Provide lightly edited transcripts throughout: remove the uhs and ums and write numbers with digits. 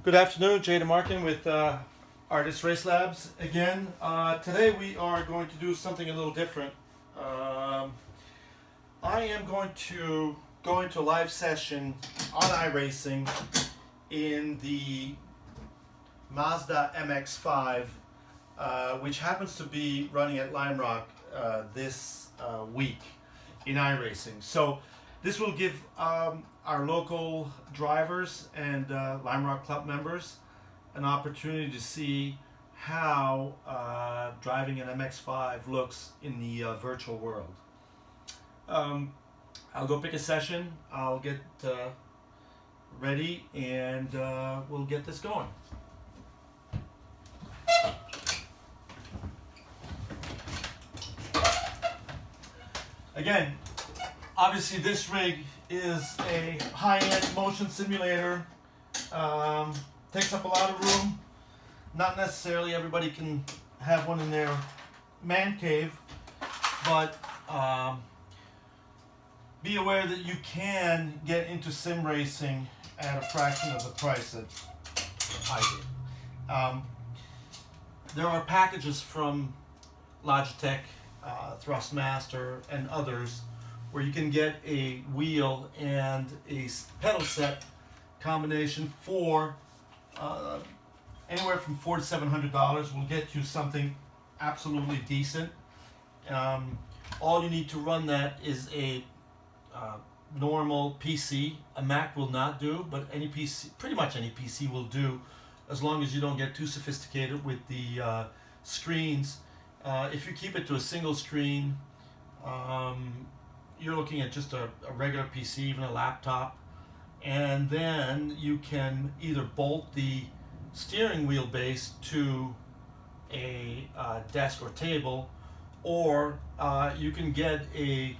Good afternoon, Jay Marcken with Artist Race Labs again. Today we are going to do something a little different. I am going to go into a live session on iRacing in the Mazda MX5, which happens to be running at Lime Rock this week in iRacing. So this will give our local drivers and Lime Rock Club members an opportunity to see how driving an MX5 looks in the virtual world. I'll go pick a session, I'll get ready, and we'll get this going. Again, obviously this rig is a high-end motion simulator. Takes up a lot of room. Not necessarily everybody can have one in their man cave, but be aware that you can get into sim racing at a fraction of the price that I did. There are packages from Logitech, Thrustmaster, and others where you can get a wheel and a pedal set combination for anywhere from $400 to $700. Will get you something absolutely decent. All you need to run that is a normal PC. A Mac will not do, but any PC, pretty much any PC will do, as long as you don't get too sophisticated with the screens. If you keep it to a single screen, you're looking at just a regular PC, even a laptop, and then you can either bolt the steering wheel base to a desk or table, or you can get a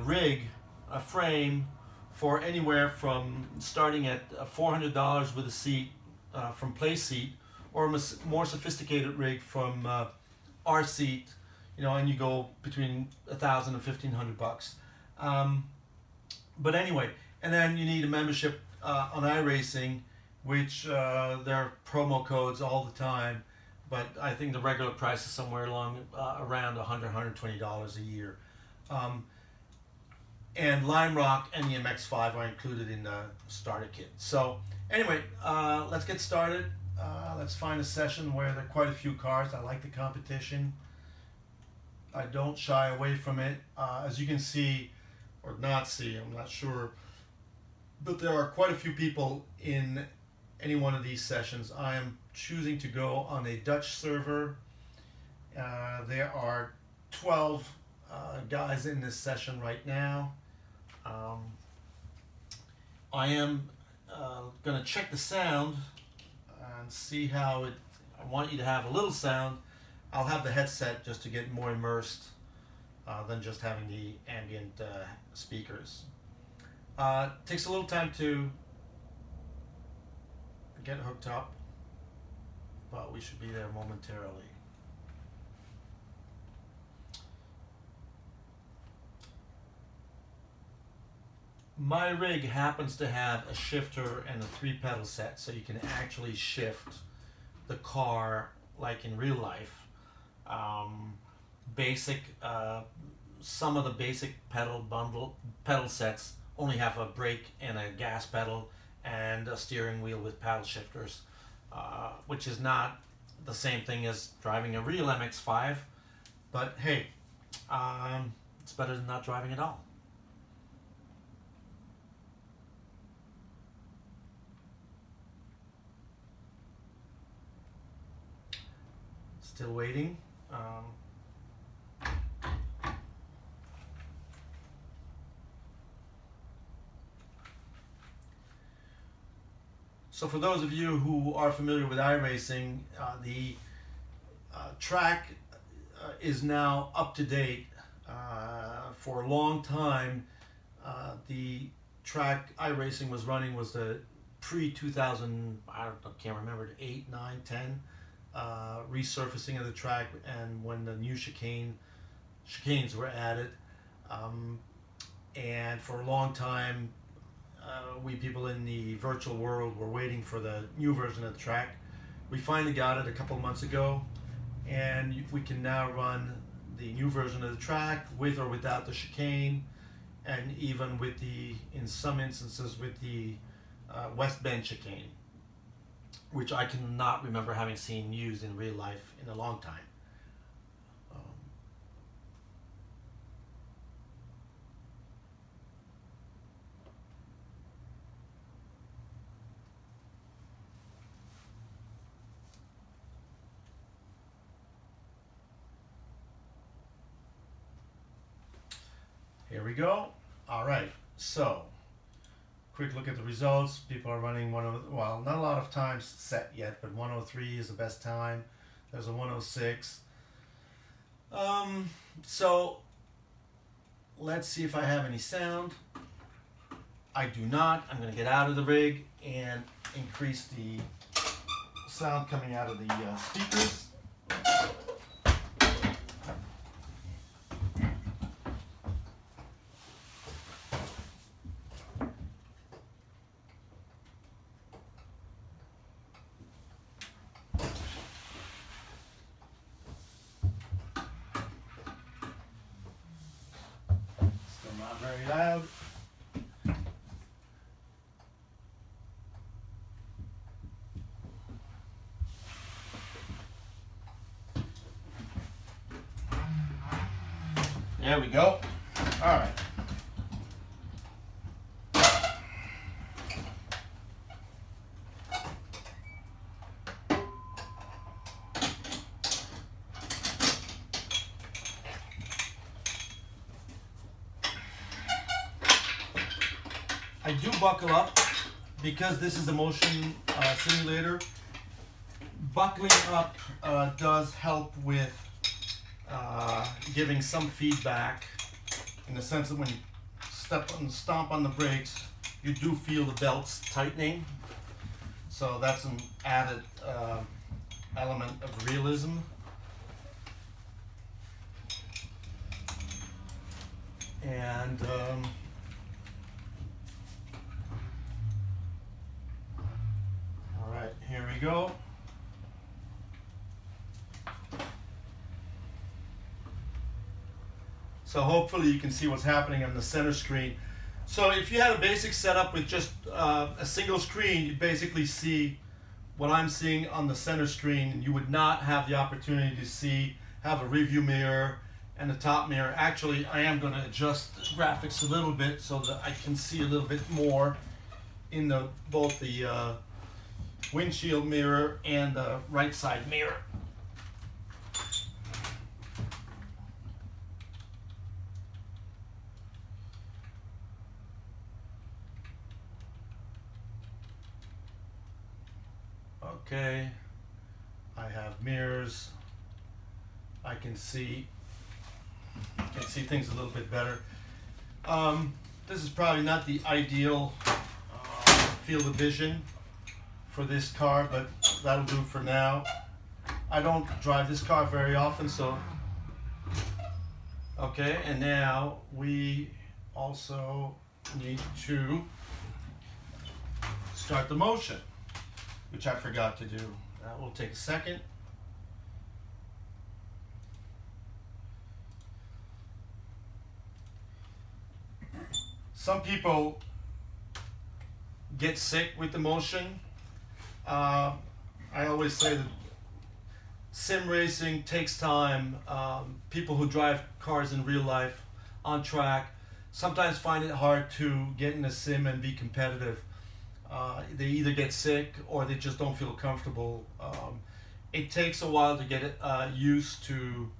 rig, a frame, for anywhere from starting at $400 with a seat from Playseat, or a more sophisticated rig from our seat, and you go between $1,000 and $1,500. But anyway, and then you need a membership on iRacing, which there are promo codes all the time, but I think the regular price is somewhere along around $100, $120 a year. And Lime Rock and the MX5 are included in the starter kit. So anyway, let's get started. Let's find a session where there are quite a few cars. I like the competition. I don't shy away from it. As you can see, or not see, I'm not sure, but there are quite a few people in any one of these sessions. I am choosing to go on a Dutch server. There are 12 guys in this session right now. I am going to check the sound and see how it. I want you to have a little sound. I'll have the headset just to get more immersed than just having the ambient speakers. Takes a little time to get hooked up, but we should be there momentarily. My rig happens to have a shifter and a 3-pedal set, so you can actually shift the car like in real life. Some of the basic pedal sets only have a brake and a gas pedal and a steering wheel with paddle shifters, which is not the same thing as driving a real MX5, but hey, it's better than not driving at all. Still waiting. So for those of you who are familiar with iRacing, the track is now up to date. For a long time, the track iRacing was running was the pre-2000, I can't remember, 8, 9, 10 resurfacing of the track, and when the new chicanes were added. And for a long time, we people in the virtual world were waiting for the new version of the track. We finally got it a couple of months ago, and we can now run the new version of the track with or without the chicane, and even with the, in some instances, with the West Bend chicane, which I cannot remember having seen used in real life in a long time. Here we go. All right, so quick look at the results. People are running well, not a lot of times set yet, but 103 is the best time. There's a 106. So let's see if I have any sound. I do not. I'm going to get out of the rig and increase the sound coming out of the speakers. Very loud. There we go. All right. I do buckle up because this is a motion simulator. Buckling up does help with giving some feedback, in the sense that when you stomp on the brakes, you do feel the belts tightening. So that's an added element of realism. And all right, here we go. So hopefully you can see what's happening on the center screen. So if you had a basic setup with just a single screen, you'd basically see what I'm seeing on the center screen, and you would not have the opportunity to have a review mirror and a top mirror. Actually, I am going to adjust the graphics a little bit so that I can see a little bit more in both the windshield mirror and the right side mirror. Okay, I have mirrors. I can see things a little bit better. This is probably not the ideal field of vision for this car, but that'll do for now. I don't drive this car very often, so okay. And now we also need to start the motion, which I forgot to do. That will take a second. Some people get sick with the motion. I always say that sim racing takes time. People who drive cars in real life on track sometimes find it hard to get in a sim and be competitive. They either get sick or they just don't feel comfortable. It takes a while to get used to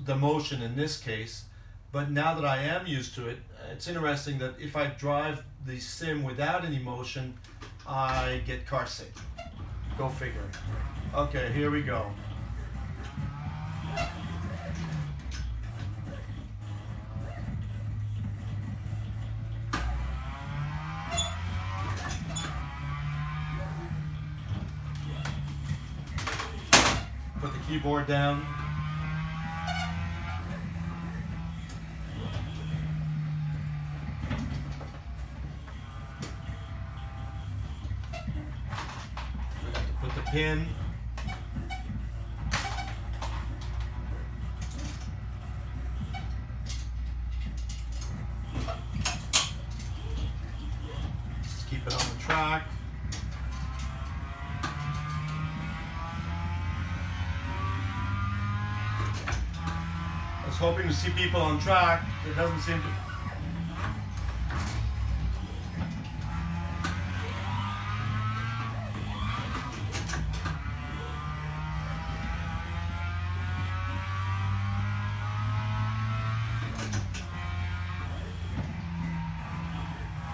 the motion in this case, but now that I am used to it, it's interesting that if I drive the sim without any motion, I get car sick. Go figure. Okay, here we go. Put the keyboard down. pin. Just keep it on the track. I was hoping to see people on track. There doesn't seem to.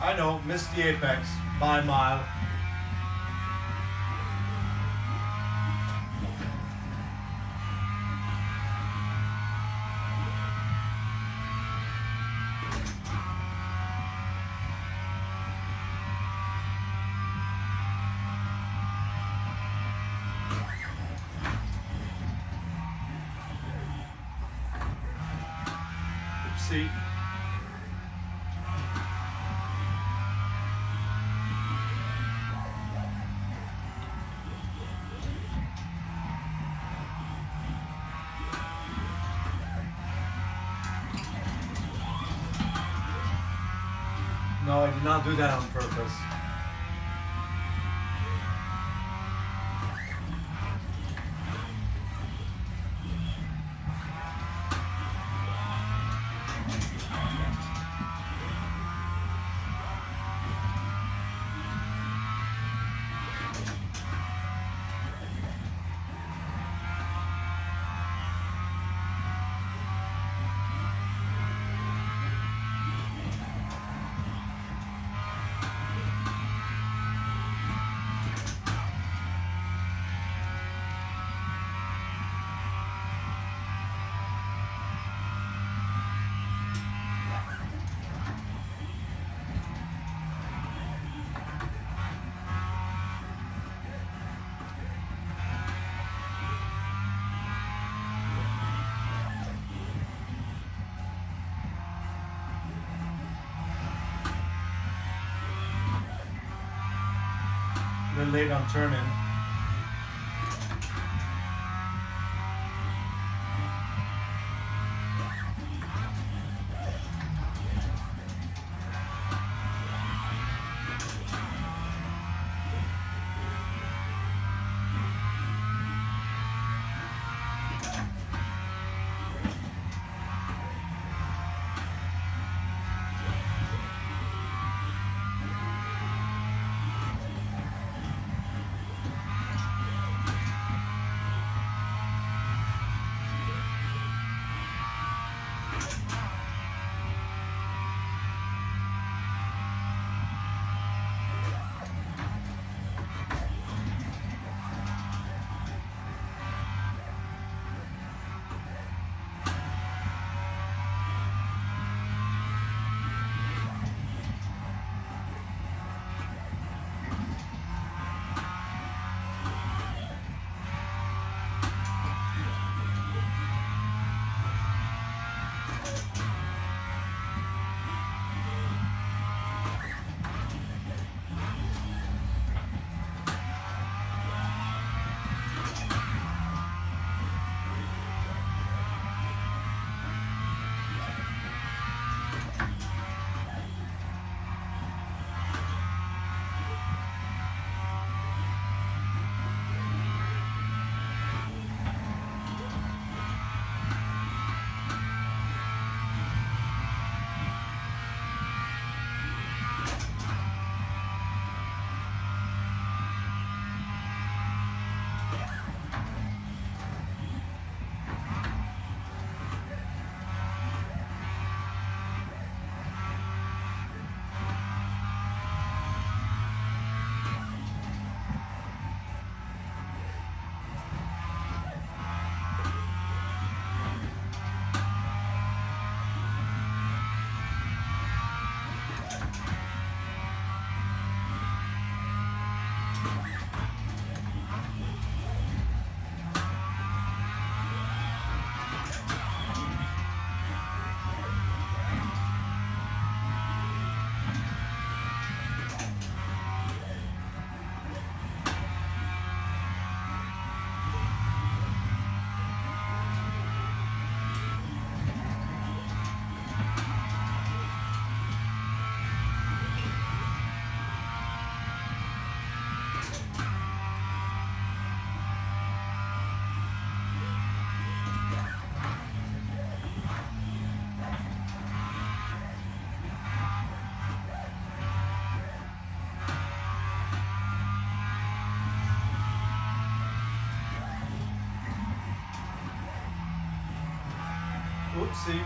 I know, missed the apex by a mile. Oopsie. No, I did not do that on purpose. A little late on turning. Whoopsie.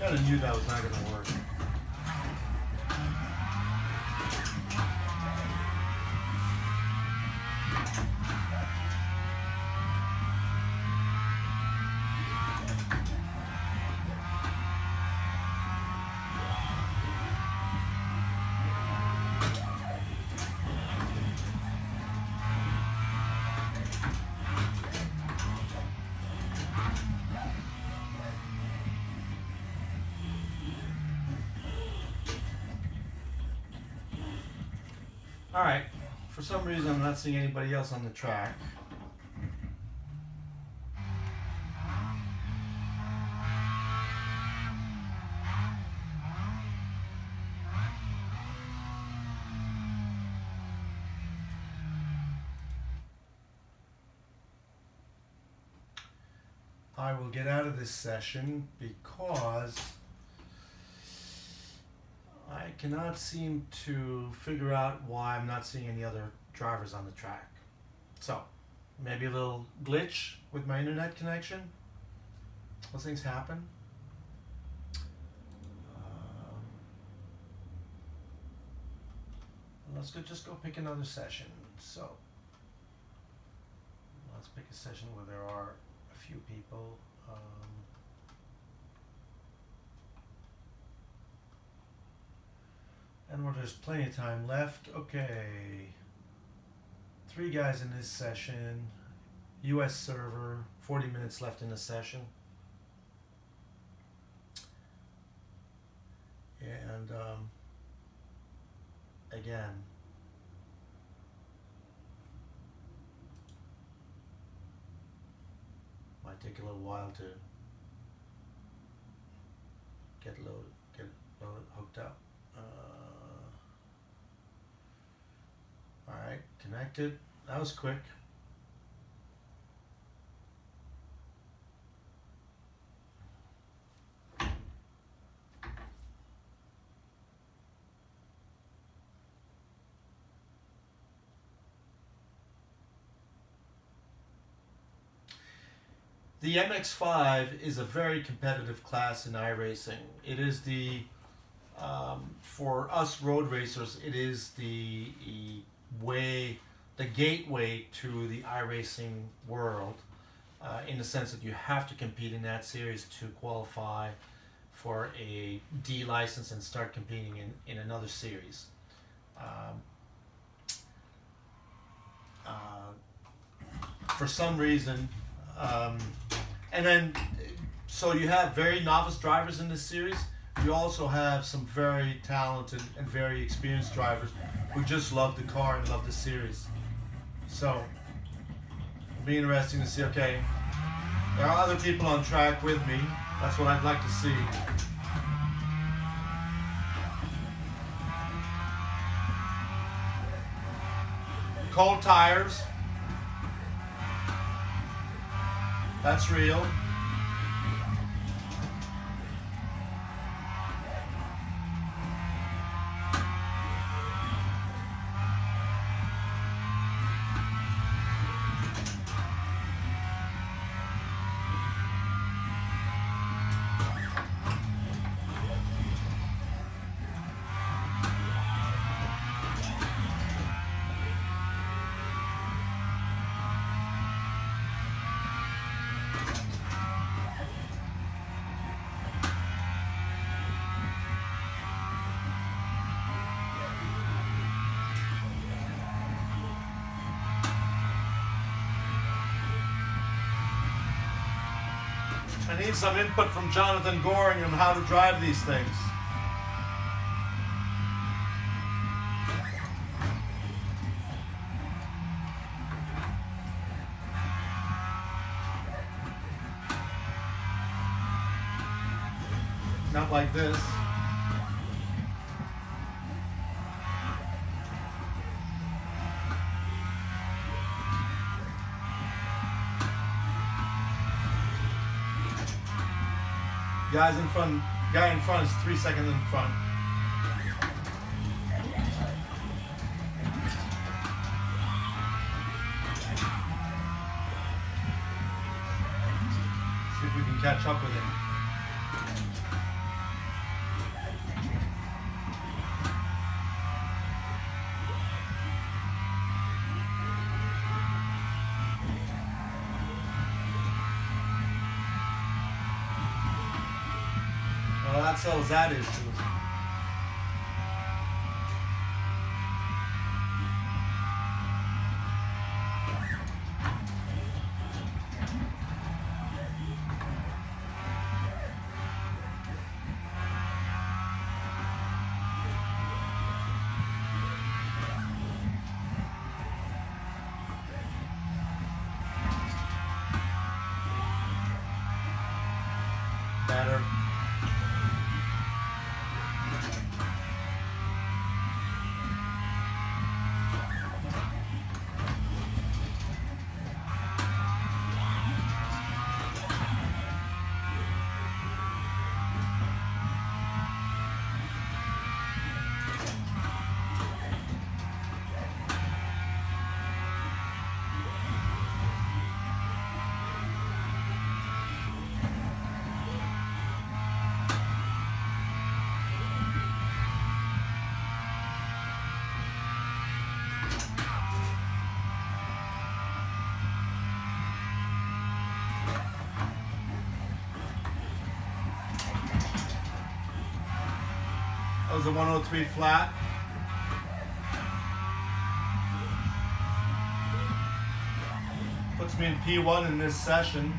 Kind of knew that was not going to work. Alright, for some reason I'm not seeing anybody else on the track. I will get out of this session because I cannot seem to figure out why I'm not seeing any other drivers on the track. So, maybe a little glitch with my internet connection. Those things happen. Let's just go pick another session. So, let's pick a session where there are a few people. And where there's plenty of time left. Okay. 3 guys in this session. US server. 40 minutes left in the session. And again, might take a little while to get hooked up. Alright, connected. That was quick. The MX5 is a very competitive class in iRacing. It is the, for us road racers, it is the gateway to the iRacing world, in the sense that you have to compete in that series to qualify for a D license and start competing in another series. For some reason, and then, so you have very novice drivers in this series. You also have some very talented and very experienced drivers who just love the car and love the series. So, it'll be interesting to see, okay, there are other people on track with me. That's what I'd like to see. Cold tires. That's real. I need some input from Jonathan Goring on how to drive these things. Not like this. Guy in front is 3 seconds in front. See if we can catch up with him. Well, that settles that issue. Better. That was a 103 flat. Puts me in P1 in this session.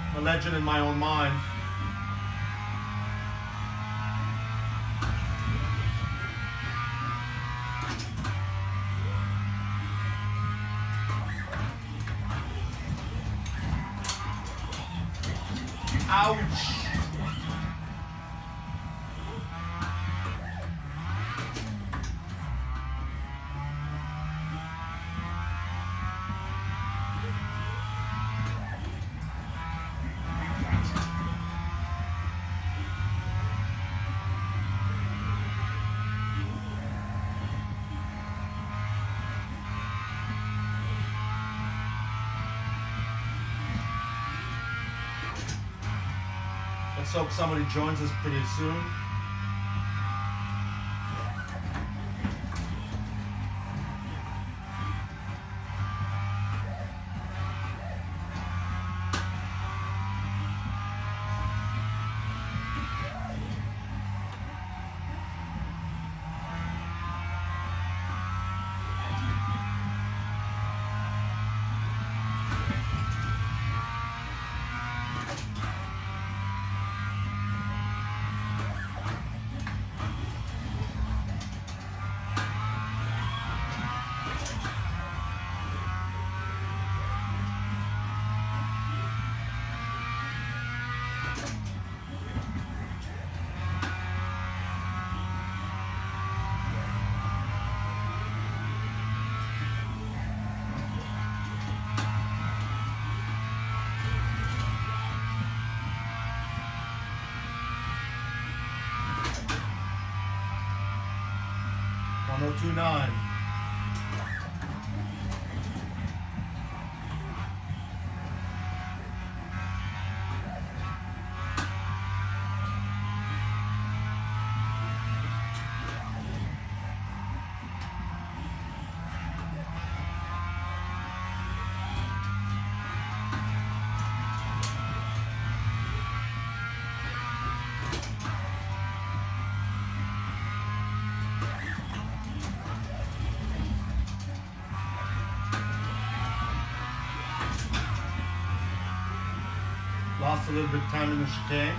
I'm a legend in my own mind. Ouch! Let's hope somebody joins us pretty soon. .029. Lost a little bit of time in the chicane.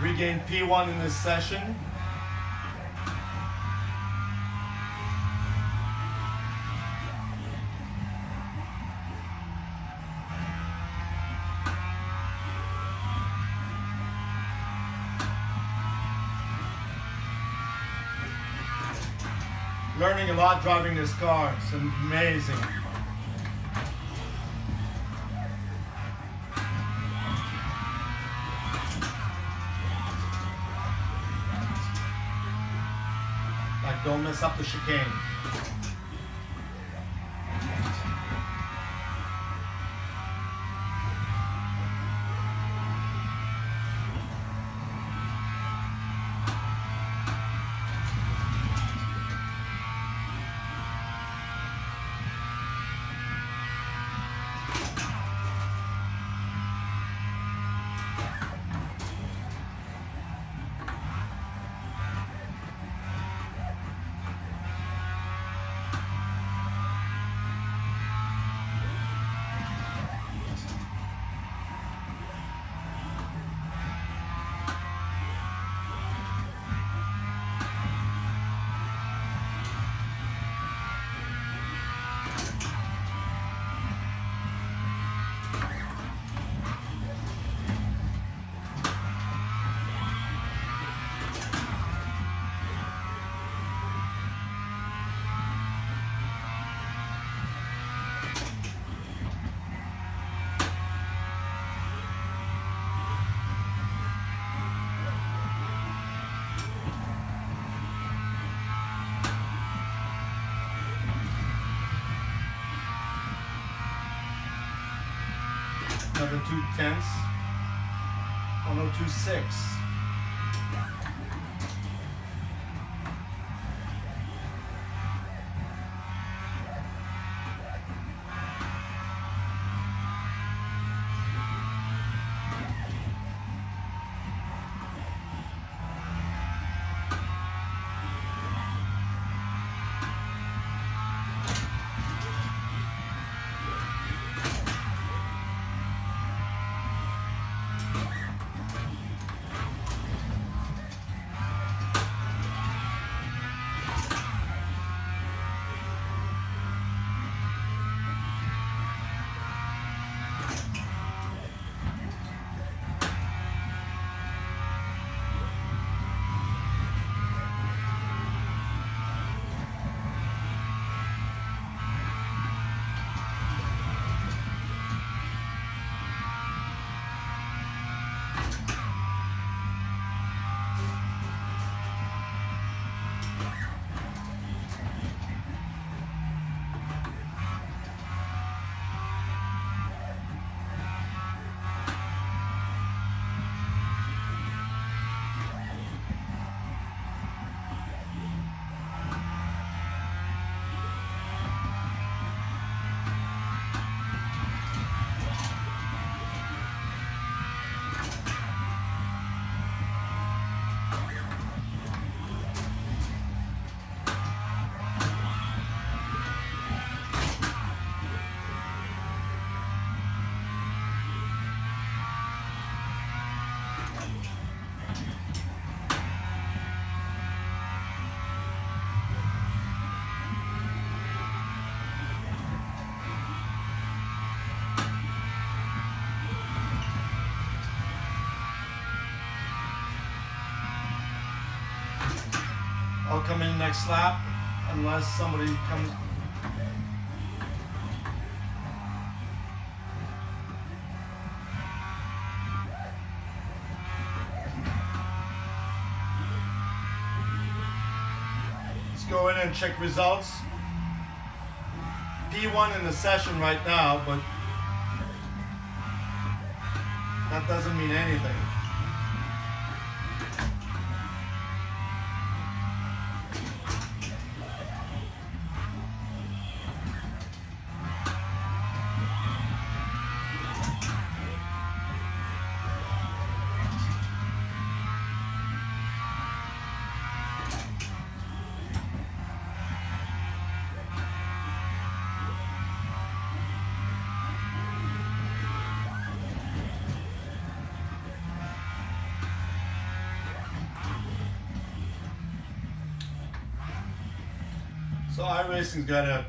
regained P1 in this session. Learning a lot driving this car. It's amazing. Like, don't mess up the chicane. Another 2/10, 102.6. I'll come in next lap unless somebody comes. Let's go in and check results. P1 in the session right now, but that doesn't mean anything. So iRacing's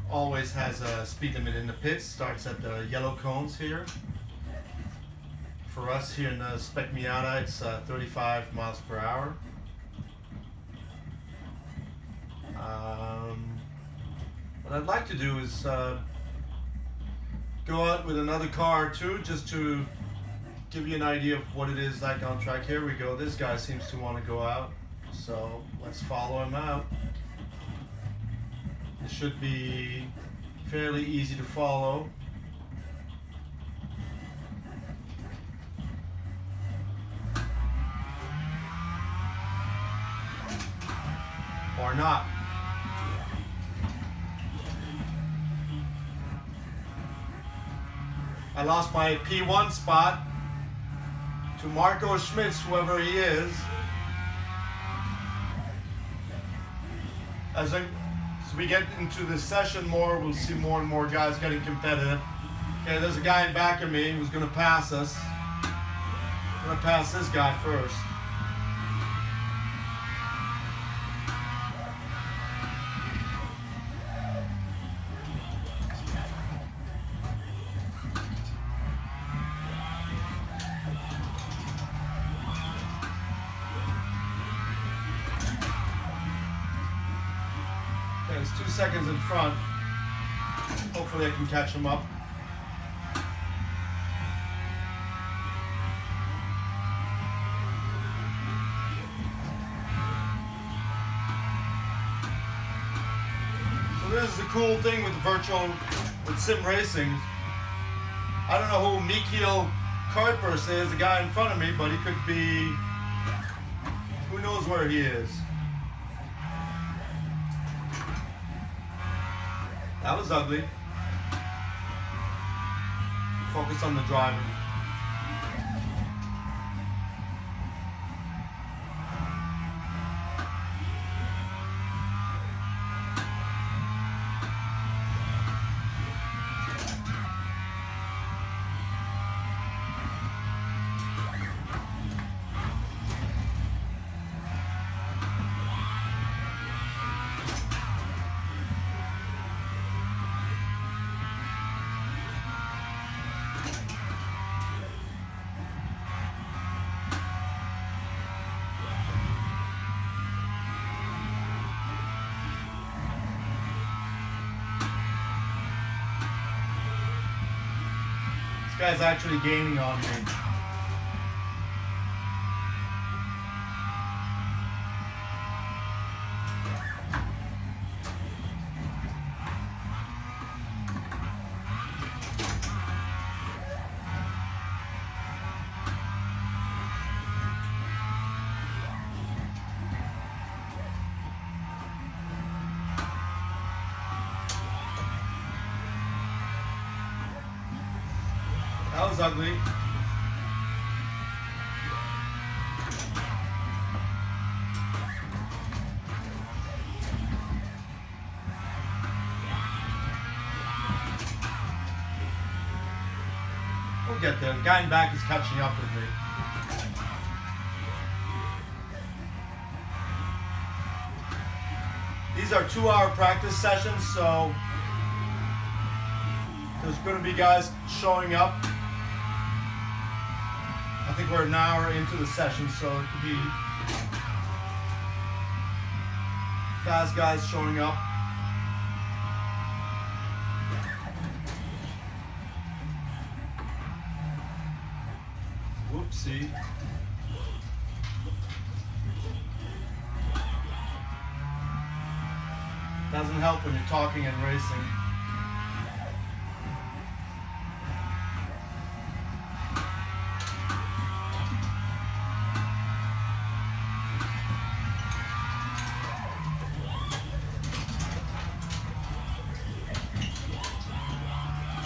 always has a speed limit in the pits. Starts at the yellow cones here. For us here in the Spec Miata, it's 35 miles per hour. What I'd like to do is go out with another car too, just to give you an idea of what it is like on track. Here we go. This guy seems to want to go out, so let's follow him out. It should be fairly easy to follow. Or not. I lost my P1 spot to Marco Schmitz, whoever he is. As we get into this session more, we'll see more and more guys getting competitive. Okay, there's a guy in back of me who's going to pass us. I'm going to pass this guy first. He's 2 seconds in front. Hopefully I can catch him up. So this is the cool thing with sim racing. I don't know who Mikhail Karpers is, the guy in front of me, but he could be, who knows where he is. That was ugly. Focus on the driver. This guy's actually gaining on me. That was ugly. We'll get there. The guy in back is catching up with me. These are 2-hour practice sessions, so there's going to be guys showing up. I think we're an hour into the session, so it could be fast guys showing up. Whoopsie. Doesn't help when you're talking and racing.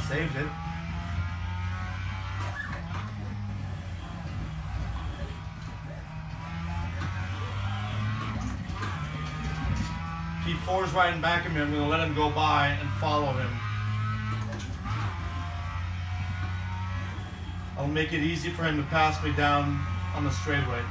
Saved it. P4's riding back at me. I'm going to let him go by and follow him. I'll make it easy for him to pass me down on the straightaway.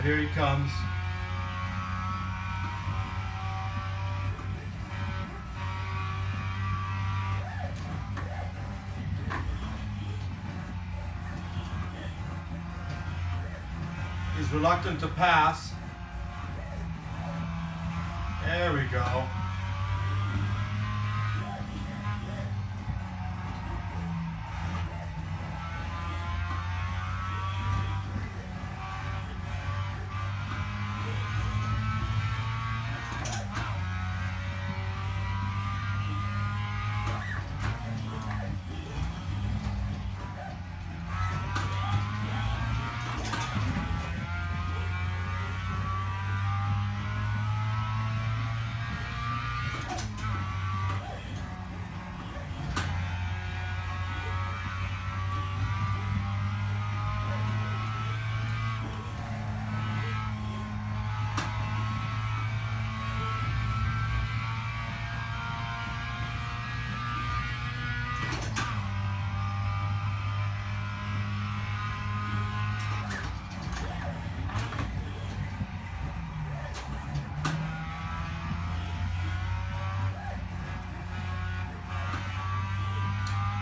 here he comes. He's reluctant to pass. There we go.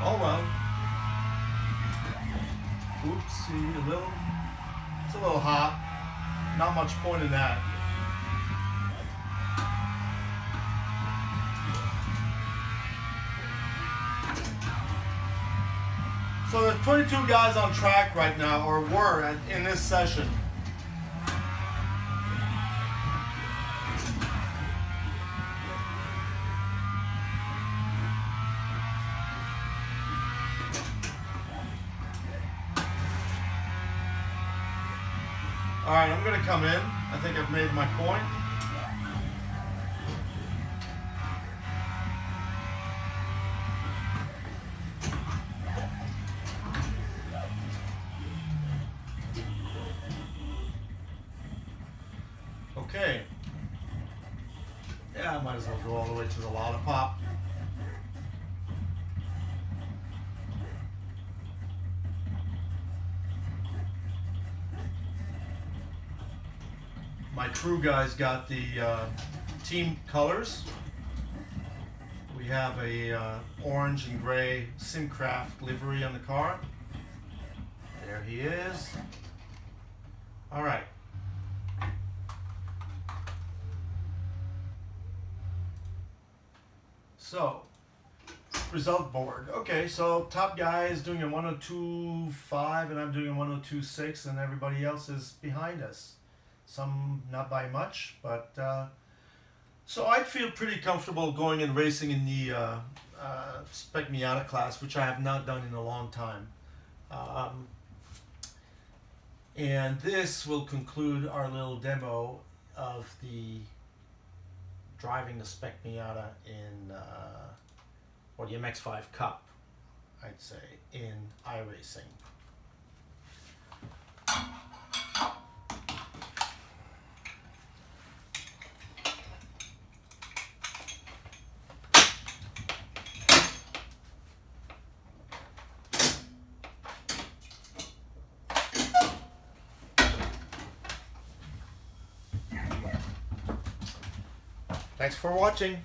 Oh well. Oopsie, it's a little hot. Not much point in that. So there's 22 guys on track right now, or were in this session. All right, I'm gonna come in. I think I've made my point. Okay. Yeah, I might as well go all the way to the lollipop. My crew guys got the team colors. We have a orange and gray Simcraft livery on the car. There he is. All right. So, result board. Okay, so top guy is doing a 102.5 and I'm doing a 102.6 and everybody else is behind us. Some not by much, but so I'd feel pretty comfortable going and racing in the Spec Miata class, which I have not done in a long time. And this will conclude our little demo of the driving the Spec Miata in, or the MX5 Cup, I'd say, in iRacing. Thanks for watching.